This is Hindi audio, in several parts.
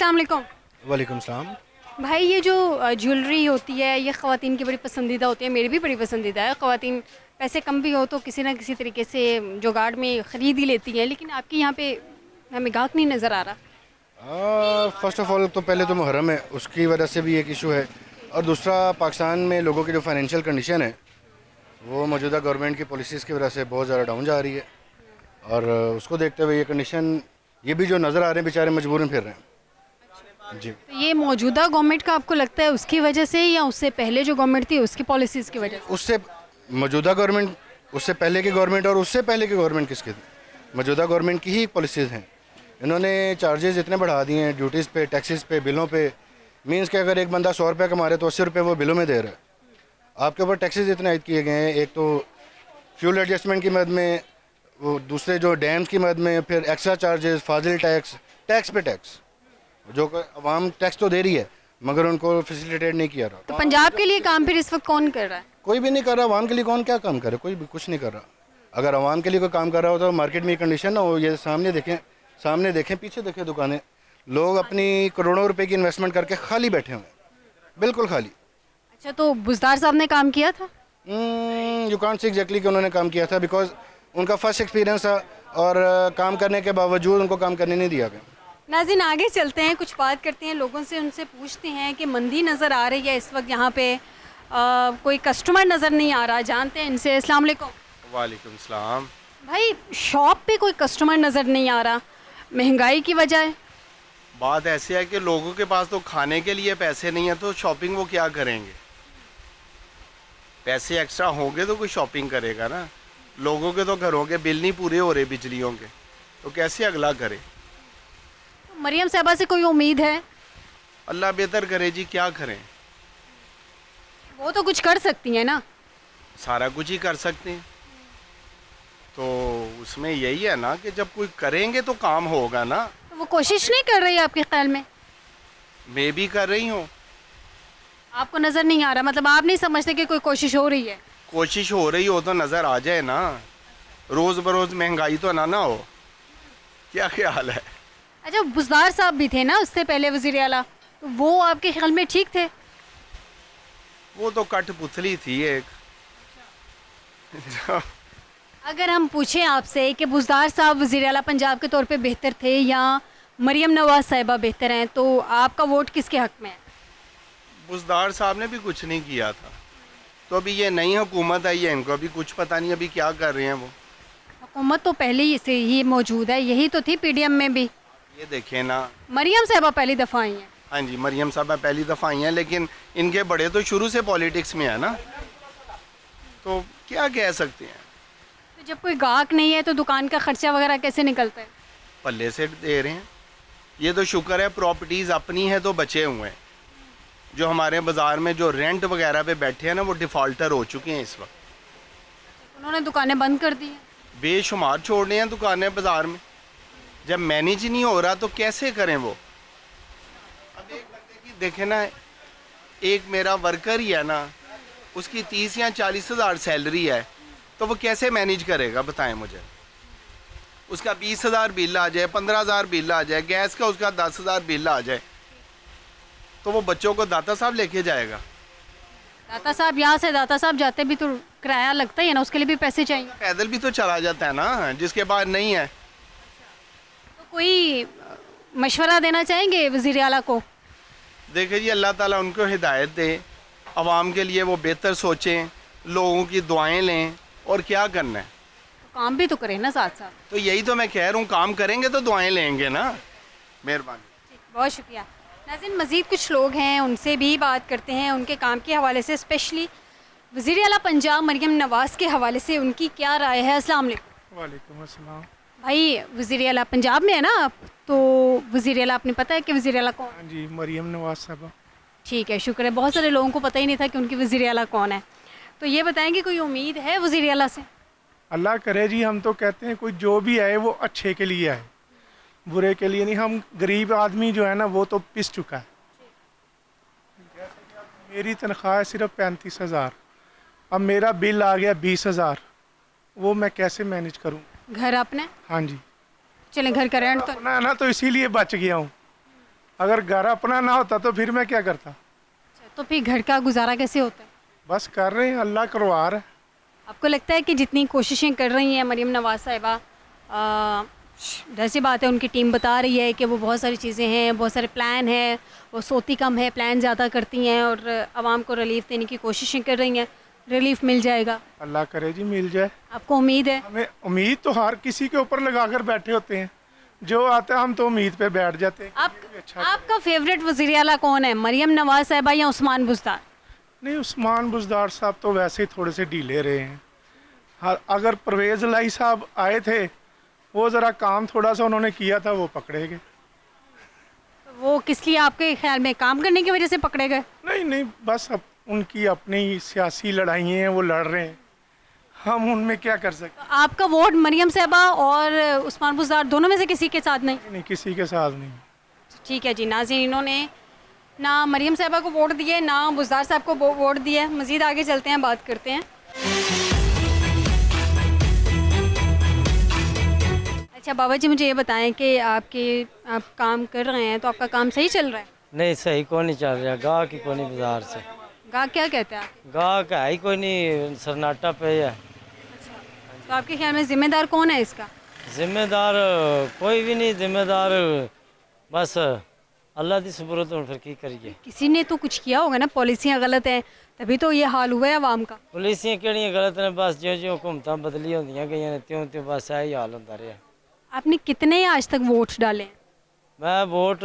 अस्सलाम वालेकुम। वालेकुम सलाम। भाई ये जो ज्वेलरी होती है ये ख़वातीन की बड़ी पसंदीदा होती है, मेरी भी बड़ी पसंदीदा है। ख़वातीन पैसे कम भी हो तो किसी ना किसी तरीके से जुगाड़ में ख़रीद ही लेती हैं, लेकिन आपके यहाँ पे हमें गाहक नहीं नज़र आ रहा। फ़र्स्ट ऑफ़ ऑल तो पहले तो मुहर्रम है, उसकी वजह से भी एक इशू है। और दूसरा, पाकिस्तान में लोगों की जो फाइनेंशियल कंडीशन है वो मौजूदा गवर्नमेंट की पॉलिसीज़ की वजह से बहुत ज़्यादा डाउन जा रही है। और उसको देखते हुए ये कंडीशन, ये भी जो नज़र आ रहे हैं बेचारे मजबूरन फिर रहे हैं जी। तो ये मौजूदा गवर्नमेंट का आपको लगता है उसकी वजह से, या उससे पहले जो गवर्नमेंट थी उसकी पॉलिसीज़ की वजह से? उससे मौजूदा गवर्नमेंट, उससे पहले की गवर्नमेंट और उससे पहले की गवर्नमेंट किसकी थी? मौजूदा गवर्नमेंट की ही पॉलिसीज़ हैं। इन्होंने चार्जेस इतने बढ़ा दिए हैं, ड्यूटीज़ पे, टैक्सेस पे, बिलों पे। मीन्स कि अगर एक बंदा 100 रुपये कमा रहा है तो 80 रुपये वो बिलों में दे रहा है। आपके ऊपर टैक्सेस इतने आयद किए गए हैं, एक तो फ्यूल एडजस्टमेंट की मद में, वो दूसरे जो डैम्स की मद में, फिर एक्स्ट्रा चार्जेस, फाजिल टैक्स, टैक्स पे टैक्स, जो कि अवाम टैक्स तो दे रही है मगर उनको फैसिलिटेट नहीं किया रहा। तो पंजाब के लिए काम फिर इस वक्त कौन कर रहा है? कोई भी नहीं कर रहा। अवाम के लिए कौन क्या काम करे? कोई भी कुछ नहीं कर रहा। अगर अवाम के लिए कोई काम कर रहा हो तो मार्केट में ये कंडीशन ना हो। ये सामने देखें, पीछे देखें दुकानें, लोग अपनी करोड़ों रुपए की इन्वेस्टमेंट करके खाली बैठे हुए हैं, बिल्कुल खाली। अच्छा, तो बुज़दार साहब ने काम किया था? यू कांट से एग्जैक्टली कि उन्होंने काम किया था, बिकॉज उनका फर्स्ट एक्सपीरियंस था और काम करने के बावजूद उनको काम करने नहीं दिया गया। नाज़रीन आगे चलते हैं, कुछ बात करते हैं लोगों से, उनसे पूछते हैं कि मंदी नज़र आ रही है इस वक्त यहाँ पे, कोई कस्टमर नज़र नहीं आ रहा, जानते हैं इनसे। अस्सलाम वालेकुम। वालेकुम सलाम। भाई शॉप पे कोई कस्टमर नज़र नहीं आ रहा, महंगाई की वजह है? बात ऐसी है कि लोगों के पास तो खाने के लिए पैसे नहीं है, तो शॉपिंग वो क्या करेंगे? पैसे एक्स्ट्रा होंगे तो कोई शॉपिंग करेगा ना। लोगों के तो घरों के बिल नहीं पूरे हो रहे बिजलियों के, तो कैसे अगला करे? तो मरियम साहबा से कोई उम्मीद है? अल्लाह बेहतर करे जी, क्या करें? वो तो कुछ कर सकती हैं ना। सारा कुछ ही कर सकते हैं, तो उसमें यही है ना कि जब कोई करेंगे तो काम होगा ना। तो वो कोशिश नहीं कर रही आपके ख्याल में? मैं भी कर रही हूँ। आपको नज़र नहीं आ रहा, मतलब आप नहीं समझते कि कोई कोशिश हो रही है? कोशिश हो रही हो तो नज़र आ जाए ना। रोज़ बरोज़ महंगाई तो ना हो। क्या ख्याल है? अच्छा, बुज़दार साहब भी थे ना उससे पहले वज़ीर आला, तो वो आपके ख्याल में ठीक थे? वो तो कठपुतली थी एक। अगर हम पूछें आपसे कि बुज़दार साहब वज़ीर आला पंजाब के तौर पे बेहतर थे या मरियम नवाज़ साहिबा बेहतर हैं, तो आपका वोट किसके हक़ में है? बुज़दार साहब ने भी कुछ नहीं किया था, तो अभी ये नई हुकूमत आई है, इनको अभी कुछ पता नहीं अभी क्या कर रहे हैं वो। हुकूमत तो पहले ही से ही मौजूद है, यही तो थी पीडीएम में भी। ये देखें ना। मरियम साहिबा पहली दफ़ा आई हैं। हाँ जी, मरियम साहबा पहली दफ़ा आई हैं, लेकिन इनके बड़े तो शुरू से पॉलिटिक्स में है ना, तो क्या कह सकते हैं। तो जब कोई गाहक नहीं है तो दुकान का खर्चा वगैरह कैसे निकलता है? पल्ले से दे रहे हैं। ये तो शुक्र है प्रॉपर्टीज़ अपनी है तो बचे हुए हैं। जो हमारे बाज़ार में जो रेंट वगैरह पे बैठे हैं ना, वो डिफ़ॉल्टर हो चुके हैं इस वक्त। उन्होंने दुकानें बंद कर दी हैं। बेशुमार छोड़ रहे हैं दुकानें बाज़ार में। जब मैनेज ही नहीं हो रहा तो कैसे करें वो? अब एक बंदे की देखें ना, एक मेरा वर्कर ही है ना, उसकी 30 या 40 हज़ार सैलरी है, तो वो कैसे मैनेज करेगा बताएं मुझे? उसका 20,000 बिल आ जाए, 15,000 बिल आ जाए, गैस का उसका 10,000 बिल आ जाए, तो वो बच्चों को दाता साहब लेके जाएगा? दाता साहब यहाँ से दाता साहब जाते भी तो किराया लगता ही है ना, उसके लिए भी पैसे चाहिए। पैदल भी तो चला जाता है ना, जिसके पास नहीं है। तो कोई मशवरा देना चाहेंगे वज़ीर आला को? देखिए जी, अल्लाह ताला उनको हिदायत दे, आवाम के लिए वो बेहतर सोचें, लोगों की दुआएं लें, और क्या करना है। तो काम भी तो करें ना साथ साथ। तो यही तो मैं कह रहा हूँ, काम करेंगे तो दुआएं लेंगे ना। मेहरबानी। बहुत शुक्रिया। नाज़रीन मज़ीद कुछ लोग हैं, उनसे भी बात करते हैं उनके काम के हवाले से, स्पेशली वज़ीर आला पंजाब मरियम नवाज़ के हवाले से उनकी क्या राय है। अस्सलाम वालेकुम। वालेकुम अस्सलाम। भाई वज़ीर आला पंजाब में है ना आप, तो वज़ीर आला आपने पता है कि वज़ीर आला कौन? हाँ जी, मरियम नवाज साहबा। ठीक है, शुक्र है। बहुत सारे लोगों को पता ही नहीं था कि उनकी वज़ीर आला कौन है। तो ये बताएंगे कोई उम्मीद है वज़ीर आला से? अल्लाह करे जी, हम तो कहते हैं कोई जो भी आए वो अच्छे के लिए आए, बुरे के लिए नहीं। हम गरीब आदमी जो है ना वो तो पिस चुका है। मेरी तनख्वाह है सिर्फ 35,000, अब मेरा बिल आ गया 20,000, वो मैं कैसे मैनेज करूं? घर अपने? हाँ जी, चलें घर का रेंट तो अपना है ना, तो इसीलिए बच गया हूँ। अगर घर अपना ना होता तो फिर मैं क्या करता। अच्छा, तो फिर घर का गुजारा कैसे होता है? बस कर रहे हैं, अल्लाह करवा रहा है। आपको लगता है कि जितनी कोशिशें कर रही हैं मरीम नवाज़ साहिबा, ज़ाहिर सी बात है उनकी टीम बता रही है कि वो बहुत सारी चीज़ें हैं, बहुत सारे प्लान हैं, वो सोती कम है, प्लान ज़्यादा करती हैं और आवाम को रिलीफ देने की कोशिशें कर रही हैं, रिलीफ मिल जाएगा? अल्लाह करे जी मिल जाए। आपको उम्मीद है? हमें उम्मीद तो हर किसी के ऊपर लगा कर बैठे होते हैं, जो आता है हम तो उम्मीद पे बैठ जाते हैं। आपका फेवरेट वज़ीर आला कौन है, मरीम नवाज़ साहिबा या उस्मान बुज़दार? नहीं, उस्मान बुज़दार साहब तो वैसे ही थोड़े से ढीले रहे हैं। हाँ, अगर परवेज़ लाई साहब आए थे, वो ज़रा काम थोड़ा सा उन्होंने किया था, वो पकड़े गए। वो किस लिए आपके ख्याल में, काम करने की वजह से पकड़े गए? नहीं नहीं, बस अब उनकी अपनी सियासी लड़ाइयाँ हैं, वो लड़ रहे हैं, हम उनमें क्या कर सकते आपका वोट मरीम साहिबा और उस्मान बुज़दार दोनों में से किसी के साथ नहीं? हैं। नहीं, किसी के साथ नहीं। ठीक है जी नाज़रीन, इन्होंने ना मरीम साहिबा को वोट दिए ना बुज़दार साहब को वोट दिए। मज़ीद आगे चलते हैं, बात करते हैं। अच्छा बाबा जी, मुझे ये बताएं कि आप काम कर रहे हैं तो आपका काम सही चल रहा है? नहीं सही को नहीं चल रहा, गाहक ही को नहीं बाजार से। गाहक क्या कहते हैं आप? गाहक है ही कोई नहीं, सन्नाटा पे है। तो आपके ख्याल में ज़िम्मेदार कौन है इसका? जिम्मेदार कोई भी नहीं, जिम्मेदार बस अल्लाह की सुपुर्द। हुण फिर की करिए, किसी ने तो कुछ किया होगा ना, पॉलिसियाँ गलत हैं तभी तो ये हाल हुआ है आवाम का। पुलिसियाँ किहड़ियां गलत ने, बस जो जो हुकूमतां बदली होंदियां गईयां ने त्यों त्यों बस यही हाल होंदा रहा। आपने कितने आज तक वोट डाले हैं? मैं वोट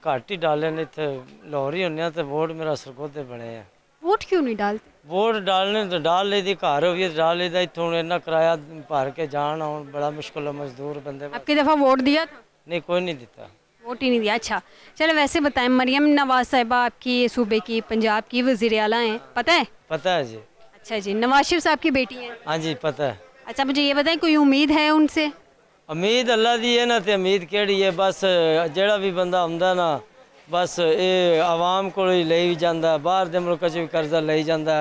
घट ही डाले ने, इत्थे लाहौर ही होने तो वोट मेरा सरगोधे बने हैं। वोट क्यों नहीं डालते? वोट डालने तो डाल ली दी, घर होगी तो डाल ली दा। इत्थों इन्ना किराया भर के जान आउण बड़ा मुश्किल है, मजदूर बंदे। आपकी दफ़ा वोट दिया था? नहीं, कोई नहीं दिता, वोट ही नहीं दिया। अच्छा चलो, वैसे बताएं, मरीम नवाज़ साहिबा आपकी सूबे की, पंजाब की वज़ीर आला हैं, पता है? पता है जी। अच्छा जी, नवाज शरीफ साहब की बेटी हैं? हाँ जी पता है। अच्छा मुझे ये बताएं, कोई उम्मीद है उनसे? उम्मीद अल्लाह दी है ना, तो उम्मीद केड़ी है, बस जेड़ा भी बंदा आंदा ना, बस ये आवाम को ही ले जाता, बाहर के मुल्क भी कर्जा ले जाता,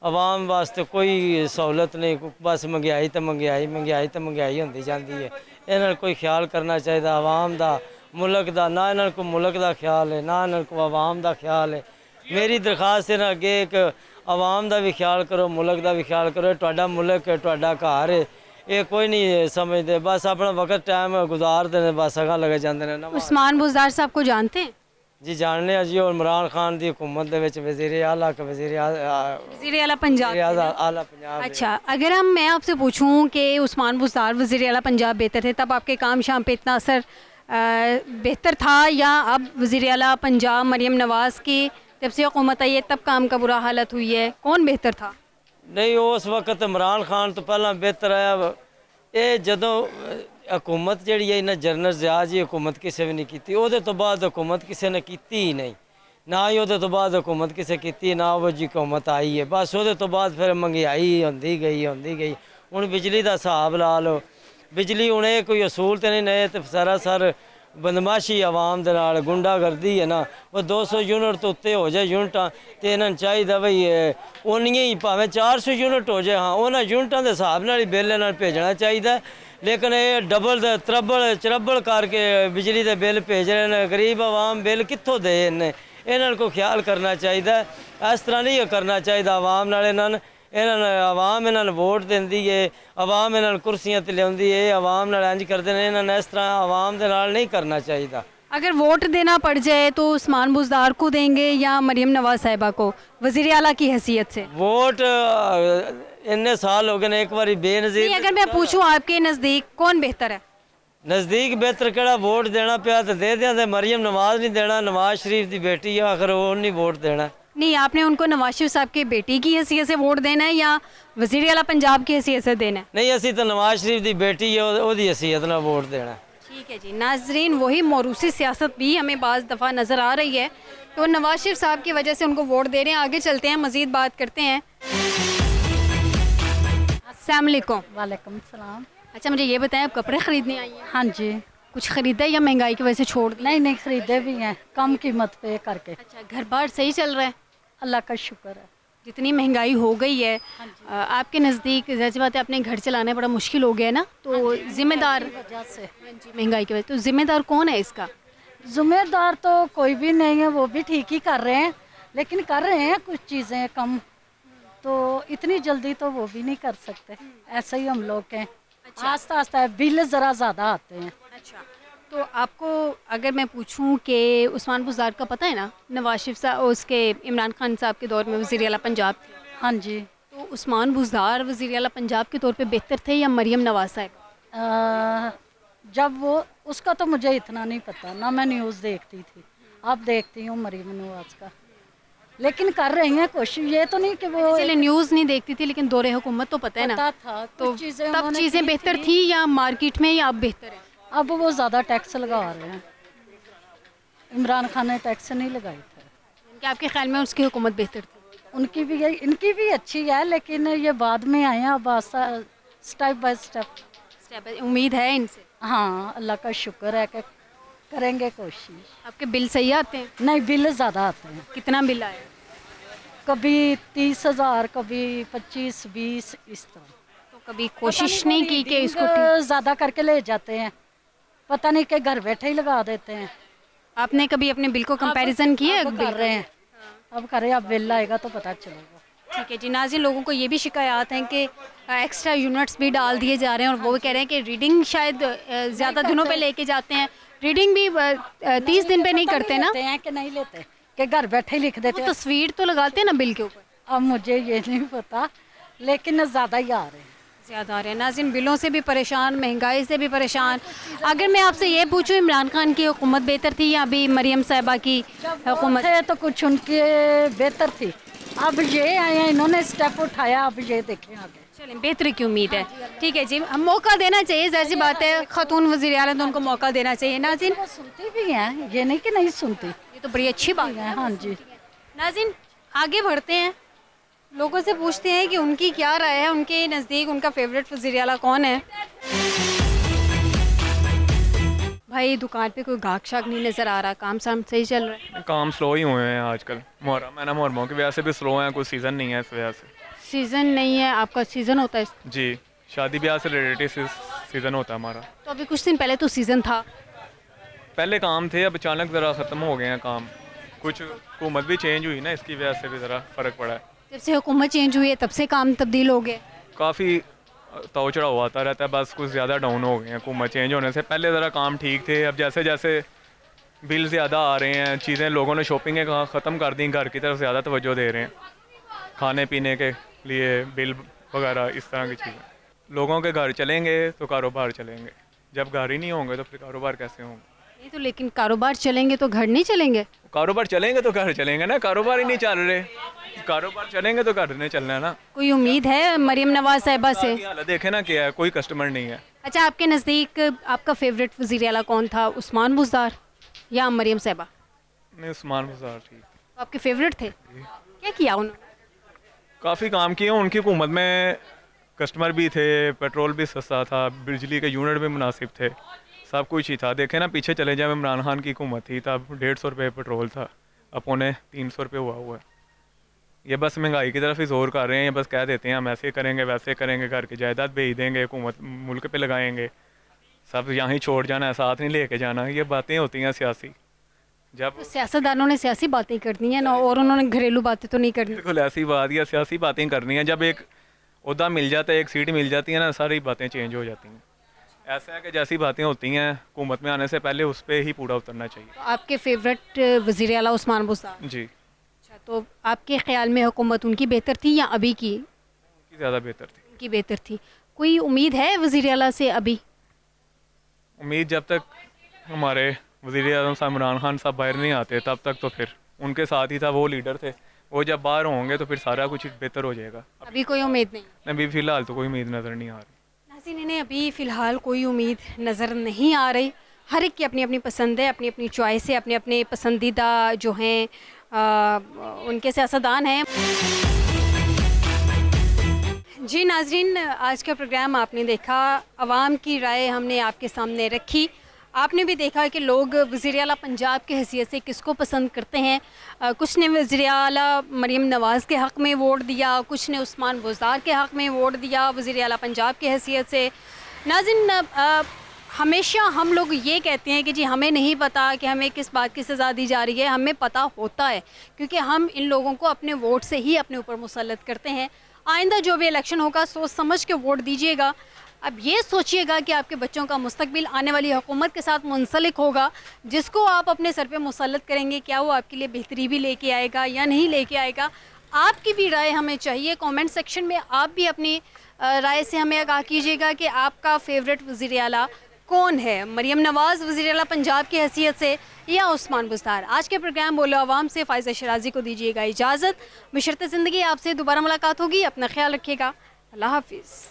आवाम वास्ते कोई सहूलत नहीं, बस महंगाई तो महंगाई, महंगाई तो महंगाई होती जाती है। इन्होंने कोई ख्याल करना चाहिए आवाम का, मुल्क का। ना इन्होंने को मुल्क का ख्याल है, ना इन्होंने को आवाम का ख्याल है। मेरी दरखास्त है अगे एक, आवाम का भी ख्याल करो, मुल्क का भी ख्याल करो। तुहाडा मुल्क है, तुहाडा घर है, ये कोई नहीं समझते, बस अपना वक्त टाइम गुजारते हैं, बस अगा लगे जाते हैं। उस्मान बुज़दार साहब को जानते हैं? जी जानने हैं जी, और इमरान खान की हुकूमत दे विच वज़ीर आला का वज़ीर आला पंजाब। आला पंजाब। अच्छा, अगर मैं आपसे पूछूं कि उस्मान बुज़दार वज़ीर आला पंजाब बेहतर थे, तब आपके काम शाम पे इतना असर बेहतर था, या अब वज़ीर आला पंजाब मरीम नवाज़ की जब से हुकूमत आई है तब काम का बुरा हालत हुई है, कौन बेहतर था? नहीं, उस वक्त इमरान खान तो पहला बेहतर आया। ये जदों हुकूमत जी है इन्हें जनरल ज़िया जी हुकूमत किसी भी नहीं की, वो तो बाद हुकूमत किसी ने की ही नहीं, ना ही वो तो बाद हुकूमत किसी की, ना वो जी हुकूमत आई है। बस वो तो बाद फिर महंगाई होंदी गई। हुण बिजली का हिसाब ला लो, बिजली हूँ कोई असूल तो नहीं नए, तो सरासर बदमाशी आवाम के नाल गुंडागर्दी है ना। वो 200 यूनिट तो उत्ते हो जाए यूनिटा, तो इन्होंने चाहिए बई उन्नियां ही भावें 400 यूनिट हो जाए, हाँ उन्होंने यूनिटा के हिसाब नाल ही बिल इन्होंने भेजना चाहिए। लेकिन ये डबल त्रबल चरबल करके बिजली के बिल भेज रहे हैं, गरीब आवाम बिल कित्थों दे। इन्होंने को ख्याल करना चाहिए, इस तरह नहीं करना चाहिए आवाम नाल। इन्होंने आवाम इन्होंने वोट देंदी है, आवाम इन्होंने कुर्सियां ते लियाउंदी है, आवाम नाल इंज करते हैं। इन्होंने इस तरह आवाम के नाल नहीं करना चाहिए। अगर वोट देना पड़ जाए तो उस्मान बुज़दार को देंगे या मरीम नवाज़ साहिबा को वज़ीर आला की हैसियत से? वोट इन्ने साल हो गए, एक बार बेनज़ीर। अगर मैं पूछूं आपके नज़दीक कौन बेहतर है? नज़दीक बेहतर केड़ा वोट देना पिया तो दे दें, मरीम नवाज नहीं देना, नवाज शरीफ की बेटी है, आखिर वो नहीं वोट देना। नहीं, आपने उनको नवाज शरीफ साहब की बेटी की हैसियत से वोट देना है या वज़ीर आला पंजाब की हैसियत से देना है? नहीं, असी तो नवाज शरीफ की बेटी है, उसकी हैसियत ना वोट देना। ठीक है जी नाजरीन, वही मौरूसी सियासत भी हमें बाज़ दफ़ा नज़र आ रही है, तो नवाज शरीफ साहब की वजह से उनको वोट दे रहे हैं। आगे चलते हैं, मज़ीद बात करते हैं। अस्सलाम वालेकुम। वालेकुम सलाम। अच्छा मुझे ये बताएं, आप कपड़े ख़रीदने आई हैं? हाँ जी। कुछ ख़रीदा या महंगाई की वजह से छोड़ दिया? नहीं खरीदे भी हैं, कम कीमत पे करके। अच्छा, घर बार सही चल रहा है? अल्लाह का शुक्र है। जितनी महंगाई हो गई है, आपके नज़दीक ज़ाहिर सी बात है अपने घर चलाना बड़ा मुश्किल हो गया है ना, तो ज़िम्मेदार वजह से महंगाई की वजह, तो ज़िम्मेदार कौन है इसका? जिम्मेदार तो कोई भी नहीं है, वो भी ठीक ही कर रहे हैं, लेकिन कर रहे हैं कुछ चीज़ें कम, तो इतनी जल्दी तो वो भी नहीं कर सकते। ऐसे ही हम लोग के आस्ता आस्ता बिल ज़रा ज़्यादा आते हैं। अच्छा, तो आपको अगर मैं पूछूं कि उस्मान बुज़दार का पता है ना, नवाज शरीफ साहब उसके इमरान खान साहब के दौर में वज़ीर आला पंजाब थे, हाँ जी। तो उस्मान बुज़दार वज़ीर आला पंजाब के तौर पे बेहतर थे या मरियम नवाज साहब? जब वो उसका तो मुझे इतना नहीं पता ना, मैं न्यूज़ देखती थी, अब देखती हूँ मरीम नवाज का, लेकिन कर रही हैं कोशिश, ये तो नहीं कि वो चले न्यूज़ नहीं देखती थी लेकिन दौरे हुकूमत तो पता है ना, पता था तो कुछ चीज़ें तब उन्होंने चीज़ें की बेहतर थी। थी या मार्केट में, या अब बेहतर है? अब वो ज़्यादा टैक्स लगा रहे हैं, इमरान खान ने टैक्स नहीं लगाई थे। क्या आपके ख्याल में उसकी हुकूमत बेहतर थी? उनकी भी है, इनकी भी अच्छी है, लेकिन ये बाद में आए हैं, अब स्टेप बाय स्टेप। उम्मीद है इनसे? हाँ, अल्लाह का शुक्र है कि करेंगे कोशिश। आपके बिल सही आते हैं? नहीं, बिल ज़्यादा आते हैं, कितना बिल आया? कभी 30,000, कभी 25-20, इस तरह। तो कभी कोशिश नहीं की कि इसको ज़्यादा करके ले जाते हैं, पता नहीं कि घर बैठे ही लगा देते हैं। आपने कभी अपने बिल को कंपैरिजन किया? अब कर रहे हैं, अब करें, अब बिल आएगा तो पता चलेगा। ठीक है जी। नाज़रीन, लोगों को ये भी शिकायत हैं कि एक्स्ट्रा यूनिट्स भी डाल दिए जा रहे हैं, और वो कह रहे हैं कि रीडिंग शायद ज़्यादा दिनों पे लेके जाते हैं, रीडिंग भी 30 दिन पे नहीं करते ना, लेते हैं कि नहीं लेते, कि घर बैठे ही लिख देते वो हैं। तस्वीर तो लगाते हैं ना बिल के ऊपर। अब मुझे ये नहीं पता, लेकिन ज़्यादा ही आ रहे हैं। ज़्यादा आ रहे हैं। नाज़रीन, बिलों से भी परेशान, महंगाई से भी परेशान। अगर मैं आपसे ये पूछूं, इमरान खान की हुकूमत बेहतर थी या अभी मरियम साहिबा की हुकूमत? थे तो कुछ उनके बेहतर थी, अब ये आए हैं, इन्होंने स्टेप उठाया, अब ये देखें आगे। चलें, बेहतरी की उम्मीद है। ठीक है जी, हम मौका देना चाहिए, जाहिर सी बात है, खातून वज़ीर आला तो उनको मौका देना चाहिए। नाज़रीन, वो सुनती भी हैं, ये नहीं कि नहीं सुनती ये तो बड़ी अच्छी बात है। हाँ जी। नाज़रीन, आगे बढ़ते हैं, लोगों से पूछते हैं कि उनकी क्या राय है, उनके नज़दीक उनका फेवरेट वज़ीर आला कौन है। भाई, दुकान पे कोई गाहक शाक नहीं नज़र आ रहा, काम शाम सही चल रहा है? काम स्लो ही हुए हैं आजकल, मुहर्रम है ना, मुहर्रमों की वजह से भी स्लो हैं, कोई सीज़न नहीं है इस वजह से। सीज़न नहीं है? आपका सीज़न होता है? जी, शादी ब्याह से रिलेटेड सीज़न होता है हमारा। तो अभी कुछ दिन पहले तो सीज़न था। पहले काम थे, अब अचानक ज़रा ख़त्म हो गए हैं काम, कुछ हुकूमत भी चेंज हुई ना, इसकी वजह से भी ज़रा फ़र्क पड़ा है। जब से हुकूमत चेंज हुई है तब से काम तब्दील हो गए? काफ़ी ताव चढ़ाव आता रहता है, बस कुछ ज़्यादा डाउन हो गए हैं हुकूमत चेंज होने से। पहले ज़रा काम ठीक थे, अब जैसे जैसे बिल ज़्यादा आ रहे हैं, चीज़ें लोगों ने शॉपिंग ख़त्म कर दी, घर की तरफ ज़्यादा तवज्जो दे रहे हैं, खाने पीने के लिए बिल वगैरह, इस तरह की चीज़ें। लोगों के घर चलेंगे तो कारोबार चलेंगे, जब घर ही नहीं होंगे तो फिर कारोबार कैसे होंगे? नहीं तो, लेकिन कारोबार चलेंगे तो घर नहीं चलेंगे? कारोबार चलेंगे तो घर चलेंगे ना, कारोबार ही नहीं चल रहे, कारोबार चलेंगे तो घर नहीं चलना है ना। कोई उम्मीद है मरियम नवाज साहिबा से? हालत देखे ना क्या है, कोई कस्टमर नहीं है। अच्छा, आपके नज़दीक आपका फेवरेट वज़ीर आला कौन था, उस्मान बुज़दार या मरियम साहिबा? नहीं, उस्मान बुज़दार ठीक, तो आपके फेवरेट थे? क्या किया उन्होंने? काफ़ी काम किए उनकी हुकूमत में, कस्टमर भी थे, पेट्रोल भी सस्ता था, बिजली के यूनिट भी मुनासिब थे, सब कुछ ही था। देखे ना, पीछे चले जाए, इमरान खान की हुकूमत थी तब 150 रुपये पेट्रोल था, अब पौने 300 रुपये हुआ है। ये बस महंगाई की तरफ ही जोर कर रहे हैं, ये बस कह देते हैं हम ऐसे करेंगे वैसे करेंगे, घर की जायदाद बेच देंगे, हुकूमत मुल्क पे लगाएंगे, सब यहाँ ही छोड़ जाना है, साथ नहीं लेके जाना, ये बातें होती हैं सियासी। जब तो सियासतदानों ने सियासी बातें करनी है ना, और उन्होंने घरेलू बातें तो नहीं करनी। बिल्कुल ऐसी बात या सियासी बातें करनी है, जब एक ओहदा मिल जाता है, एक सीट मिल जाती है ना, सारी बातें चेंज हो जाती हैं। ऐसा है कि जैसी बातें होती हैं हुकूमत में आने से पहले उस पर ही पूरा उतरना चाहिए। तो आपके फेवरेट वज़ीर आला उस्मान बुज़दार? जी, अच्छा, तो आपके ख्याल में हुकूमत उनकी बेहतर थी या अभी की? उनकी ज़्यादा बेहतर थी। उनकी बेहतर थी। कोई उम्मीद है वज़ीर आला से अभी? उम्मीद जब तक हमारे वज़ीर आज़म साहब इमरान खान साहब बाहर नहीं आते तब तक तो फिर उनके साथ ही था, वो लीडर थे, वो जब बाहर होंगे तो फिर सारा कुछ बेहतर हो जाएगा। अभी कोई उम्मीद नहीं? अभी फ़िलहाल तो कोई उम्मीद नज़र नहीं आ रही। नाज़रीन, इन्हें अभी फ़िलहाल कोई उम्मीद नज़र नहीं आ रही। हर एक की अपनी अपनी पसंद है, अपनी अपनी चॉइस है, अपने अपने पसंदीदा जो हैं उनके सियासतदान हैं। जी नाज़रीन, आज का प्रोग्राम आपने देखा, आवाम की राय हमने आपके सामने रखी। आपने भी देखा कि लोग वज़ीर आला पंजाब की हैसियत से किसको पसंद करते हैं। कुछ ने वज़ीर आला मरियम नवाज़ के हक़ में वोट दिया, कुछ ने उस्मान बुज़दार के हक़ में वोट दिया वज़ीर आला पंजाब की हैसियत से। नाज़रीन, हमेशा हम लोग ये कहते हैं कि जी हमें नहीं पता कि हमें किस बात की सज़ा दी जा रही है, हमें पता होता है क्योंकि हम इन लोगों को अपने वोट से ही अपने ऊपर मुसल्लत करते हैं। आइंदा जो भी इलेक्शन होगा सोच समझ के वोट दीजिएगा। अब ये सोचिएगा कि आपके बच्चों का मुस्तकबिल आने वाली हुकूमत के साथ मुंसलिक होगा, जिसको आप अपने सर पे मुसल्लत करेंगे, क्या वो आपके लिए बेहतरी भी लेके आएगा या नहीं लेके आएगा। आपकी भी राय हमें चाहिए। कमेंट सेक्शन में आप भी अपनी राय से हमें आगाह कीजिएगा कि आपका फेवरेट वज़ीर आला कौन है, मरियम नवाज़ वज़ीर आला पंजाब की हैसियत से या उस्मान बुज़दार। आज के प्रोग्राम बोलो आवाम से फ़ाइज़ा शराजी को दीजिएगा इजाज़त। बशर्ते ज़िंदगी आपसे दोबारा मुलाकात होगी। अपना ख्याल रखिएगा। अल्लाह हाफिज़।